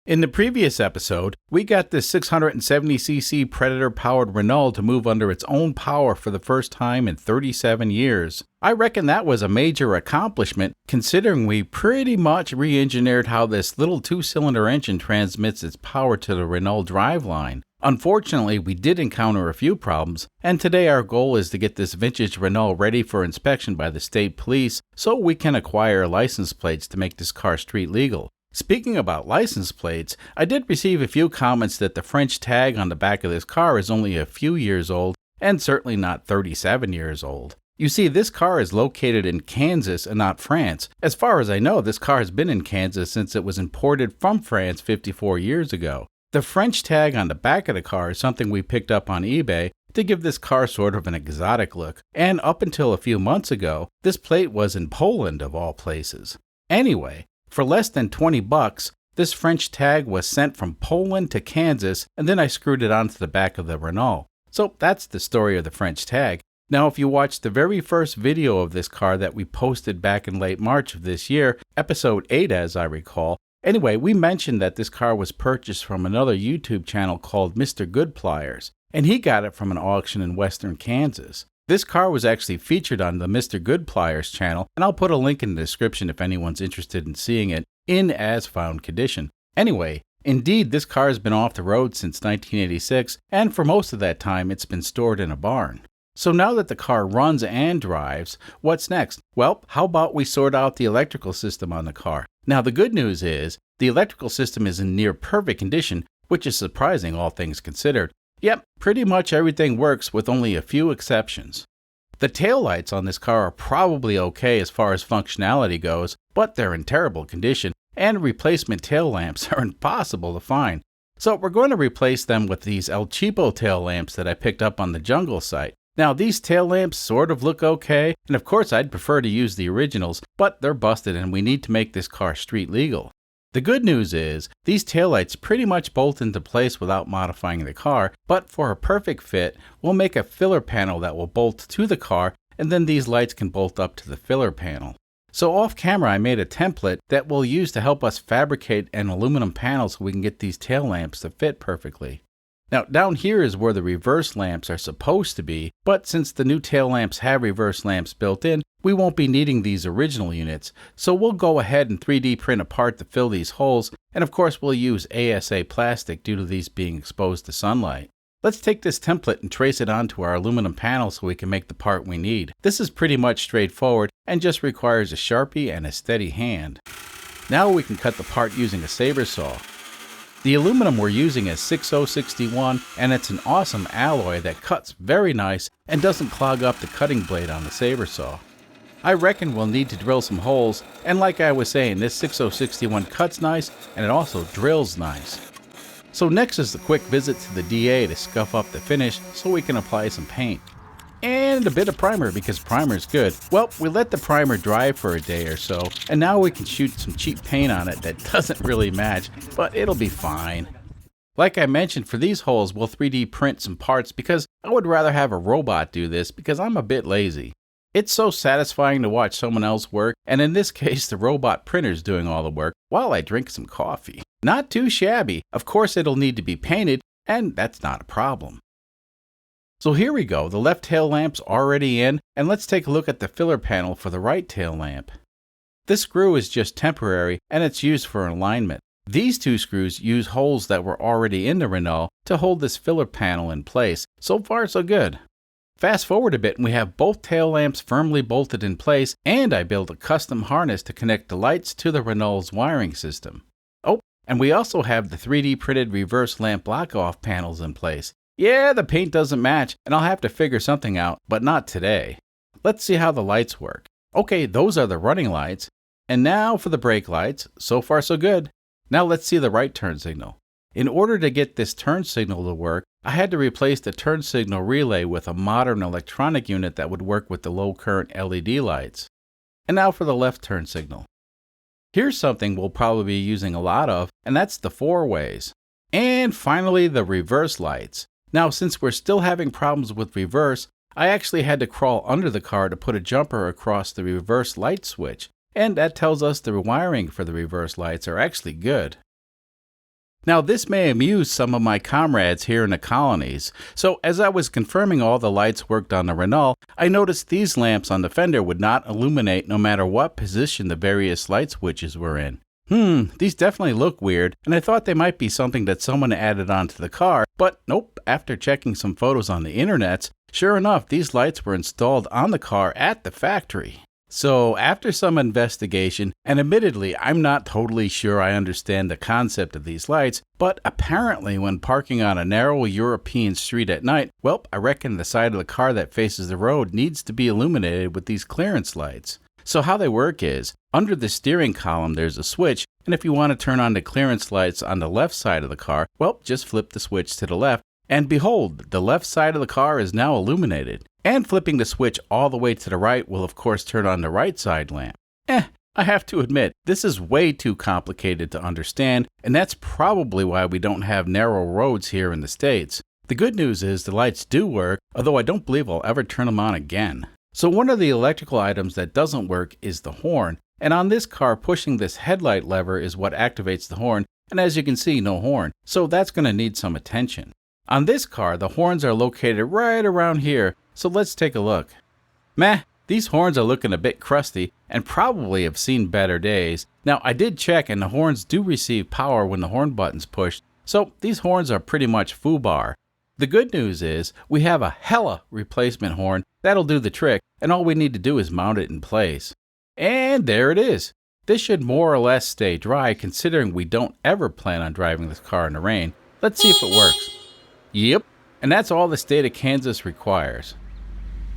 In the previous episode, we got this 670cc Predator-powered Renault to move under its own power for the first time in 37 years. I reckon that was a major accomplishment, considering we pretty much re-engineered how this little two-cylinder engine transmits its power to the Renault driveline. Unfortunately, we did encounter a few problems, and today our goal is to get this vintage Renault ready for inspection by the state police so we can acquire license plates to make this car street legal. Speaking about license plates, I did receive a few comments that the French tag on the back of this car is only a few years old, and certainly not 37 years old. You see, this car is located in Kansas and not France. As far as I know, this car has been in Kansas since it was imported from France 54 years ago. The French tag on the back of the car is something we picked up on eBay to give this car sort of an exotic look, and up until a few months ago, this plate was in Poland of all places. Anyway, for less than $20, this French tag was sent from Poland to Kansas, and then I screwed it onto the back of the Renault. So that's the story of the French tag. Now, if you watched the very first video of this car that we posted back in late March of this year, episode 8 as I recall, anyway, we mentioned that this car was purchased from another YouTube channel called Mr. Good Pliers, and he got it from an auction in western Kansas. This car was actually featured on the Mr. Good Pliers channel, and I'll put a link in the description if anyone's interested in seeing it in as-found condition. Anyway, indeed, this car has been off the road since 1986, and for most of that time, it's been stored in a barn. So now that the car runs and drives, what's next? Well, how about we sort out the electrical system on the car? Now, the good news is, the electrical system is in near perfect condition, which is surprising all things considered. Yep, pretty much everything works with only a few exceptions. The taillights on this car are probably okay as far as functionality goes, but they're in terrible condition, and replacement tail lamps are impossible to find. So we're going to replace them with these El Cheapo tail lamps that I picked up on the Jungle site. Now, these tail lamps sort of look okay, and of course I'd prefer to use the originals, but they're busted and we need to make this car street legal. The good news is, these taillights pretty much bolt into place without modifying the car, but for a perfect fit, we'll make a filler panel that will bolt to the car, and then these lights can bolt up to the filler panel. So off camera I made a template that we'll use to help us fabricate an aluminum panel so we can get these tail lamps to fit perfectly. Now, down here is where the reverse lamps are supposed to be, but since the new tail lamps have reverse lamps built in, we won't be needing these original units, so we'll go ahead and 3D print a part to fill these holes, and of course we'll use ASA plastic due to these being exposed to sunlight. Let's take this template and trace it onto our aluminum panel so we can make the part we need. This is pretty much straightforward and just requires a Sharpie and a steady hand. Now we can cut the part using a saber saw. The aluminum we're using is 6061, and it's an awesome alloy that cuts very nice and doesn't clog up the cutting blade on the saber saw. I reckon we'll need to drill some holes, and like I was saying, this 6061 cuts nice and it also drills nice. So next is the quick visit to the DA to scuff up the finish so we can apply some paint. And a bit of primer because primer's good. Well, we let the primer dry for a day or so, and now we can shoot some cheap paint on it that doesn't really match, but it'll be fine. Like I mentioned, for these holes we'll 3D print some parts because I would rather have a robot do this because I'm a bit lazy. It's so satisfying to watch someone else work, and in this case the robot printer's doing all the work while I drink some coffee. Not too shabby. Of course it'll need to be painted, and that's not a problem. So here we go, the left tail lamp's already in, and let's take a look at the filler panel for the right tail lamp. This screw is just temporary, and it's used for alignment. These two screws use holes that were already in the Renault to hold this filler panel in place. So far so good. Fast forward a bit and we have both tail lamps firmly bolted in place, and I built a custom harness to connect the lights to the Renault's wiring system. Oh, and we also have the 3D printed reverse lamp block-off panels in place. Yeah, the paint doesn't match, and I'll have to figure something out, but not today. Let's see how the lights work. Okay, those are the running lights. And now for the brake lights. So far so good. Now let's see the right turn signal. In order to get this turn signal to work, I had to replace the turn signal relay with a modern electronic unit that would work with the low current LED lights. And now for the left turn signal. Here's something we'll probably be using a lot of, and that's the 4-ways. And finally the reverse lights. Now, since we're still having problems with reverse, I actually had to crawl under the car to put a jumper across the reverse light switch, and that tells us the wiring for the reverse lights are actually good. Now, this may amuse some of my comrades here in the colonies. So, as I was confirming all the lights worked on the Renault, I noticed these lamps on the fender would not illuminate no matter what position the various light switches were in. These definitely look weird, and I thought they might be something that someone added onto the car, but nope, after checking some photos on the internets, sure enough, these lights were installed on the car at the factory. So, after some investigation, and admittedly, I'm not totally sure I understand the concept of these lights, but apparently when parking on a narrow European street at night, well, I reckon the side of the car that faces the road needs to be illuminated with these clearance lights. So how they work is, under the steering column there's a switch, and if you want to turn on the clearance lights on the left side of the car, well, just flip the switch to the left, and behold, the left side of the car is now illuminated. And flipping the switch all the way to the right will of course turn on the right side lamp. I have to admit, this is way too complicated to understand, and that's probably why we don't have narrow roads here in the States. The good news is the lights do work, although I don't believe I'll ever turn them on again. So one of the electrical items that doesn't work is the horn, and on this car pushing this headlight lever is what activates the horn, and as you can see, no horn, so that's going to need some attention. On this car, the horns are located right around here, so let's take a look. These horns are looking a bit crusty and probably have seen better days. Now, I did check and the horns do receive power when the horn button's pushed, so these horns are pretty much FUBAR. The good news is we have a hella replacement horn that'll do the trick, and all we need to do is mount it in place. And there it is. This should more or less stay dry considering we don't ever plan on driving this car in the rain. Let's see if it works. Yep, and that's all the state of Kansas requires.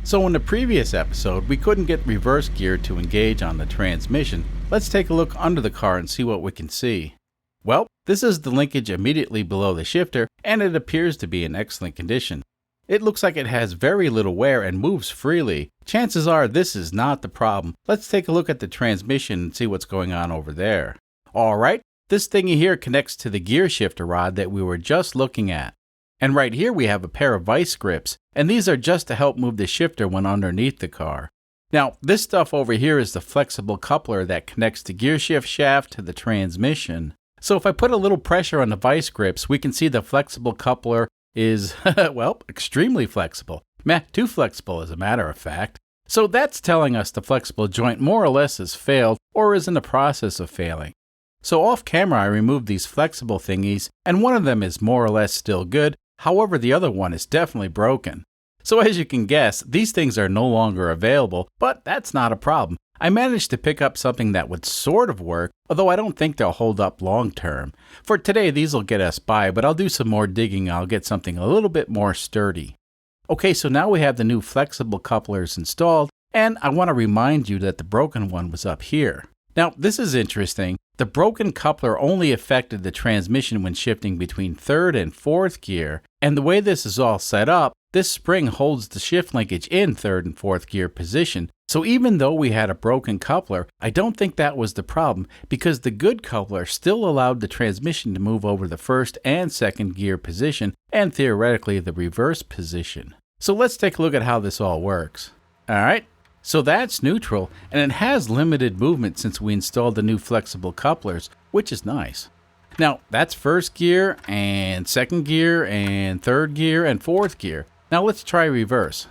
So in the previous episode, we couldn't get reverse gear to engage on the transmission. Let's take a look under the car and see what we can see. Well, this is the linkage immediately below the shifter, and it appears to be in excellent condition. It looks like it has very little wear and moves freely. Chances are this is not the problem. Let's take a look at the transmission and see what's going on over there. Alright, this thingy here connects to the gear shifter rod that we were just looking at. And right here we have a pair of vice grips, and these are just to help move the shifter when underneath the car. Now, this stuff over here is the flexible coupler that connects the gear shift shaft to the transmission. So if I put a little pressure on the vice grips, we can see the flexible coupler is, well, extremely flexible. Too flexible as a matter of fact. So that's telling us the flexible joint more or less has failed or is in the process of failing. So off camera I removed these flexible thingies, and one of them is more or less still good. However, the other one is definitely broken. So as you can guess, these things are no longer available, but that's not a problem. I managed to pick up something that would sort of work, although I don't think they'll hold up long term. For today, these will get us by, but I'll do some more digging and I'll get something a little bit more sturdy. Okay, so now we have the new flexible couplers installed, and I want to remind you that the broken one was up here. Now, this is interesting. The broken coupler only affected the transmission when shifting between third and fourth gear, and the way this is all set up, this spring holds the shift linkage in third and fourth gear position. So even though we had a broken coupler, I don't think that was the problem because the good coupler still allowed the transmission to move over the first and second gear position and theoretically the reverse position. So let's take a look at how this all works. Alright, so that's neutral and it has limited movement since we installed the new flexible couplers, which is nice. Now that's first gear and second gear and third gear and fourth gear. Now let's try reverse.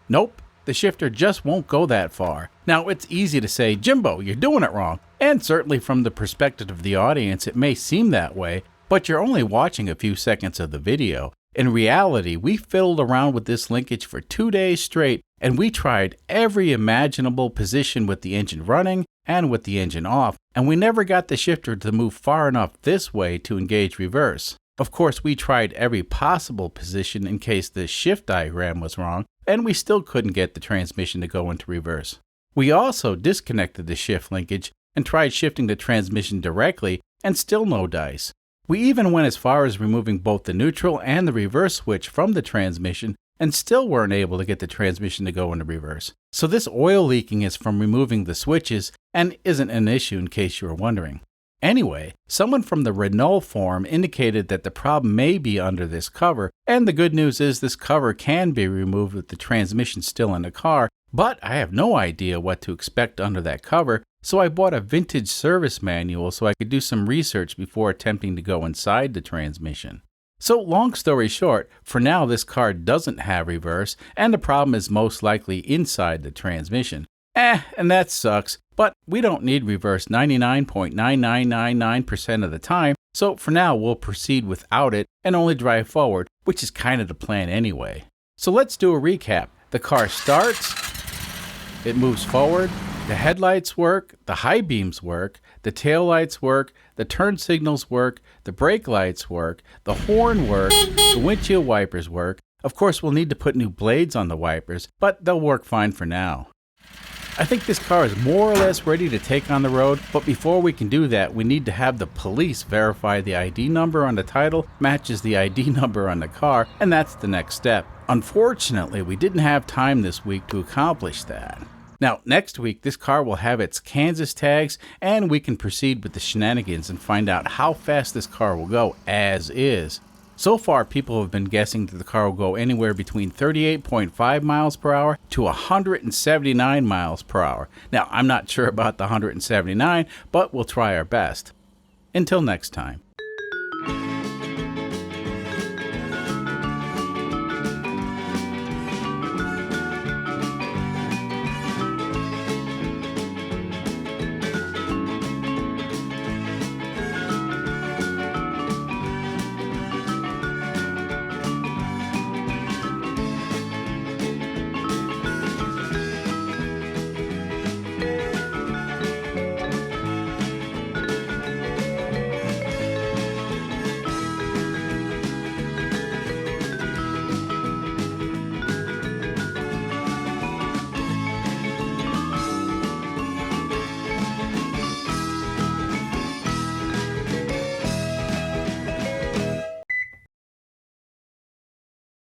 Nope, the shifter just won't go that far. Now it's easy to say, Jimbo, you're doing it wrong. And certainly from the perspective of the audience, it may seem that way, but you're only watching a few seconds of the video. In reality, we fiddled around with this linkage for 2 days straight, and we tried every imaginable position with the engine running and with the engine off, and we never got the shifter to move far enough this way to engage reverse. Of course, we tried every possible position in case the shift diagram was wrong, and we still couldn't get the transmission to go into reverse. We also disconnected the shift linkage and tried shifting the transmission directly, and still no dice. We even went as far as removing both the neutral and the reverse switch from the transmission, and still weren't able to get the transmission to go into reverse. So this oil leaking is from removing the switches, and isn't an issue in case you were wondering. Anyway, someone from the Renault forum indicated that the problem may be under this cover, and the good news is this cover can be removed with the transmission still in the car, But I have no idea what to expect under that cover, so I bought a vintage service manual so I could do some research before attempting to go inside the transmission. So long story short, for now this car doesn't have reverse, and the problem is most likely inside the transmission. And that sucks, but we don't need reverse 99.9999% of the time, so for now we'll proceed without it and only drive forward, which is kind of the plan anyway. So let's do a recap. The car starts, it moves forward, the headlights work, the high beams work, the tail lights work, the turn signals work, the brake lights work, the horn works, the windshield wipers work. Of course, we'll need to put new blades on the wipers, but they'll work fine for now. I think this car is more or less ready to take on the road, but before we can do that, we need to have the police verify the ID number on the title matches the ID number on the car, and that's the next step. Unfortunately, we didn't have time this week to accomplish that. Now, next week, this car will have its Kansas tags, and we can proceed with the shenanigans and find out how fast this car will go as is. So far, people have been guessing that the car will go anywhere between 38.5 miles per hour to 179 miles per hour. Now, I'm not sure about the 179, but we'll try our best. Until next time.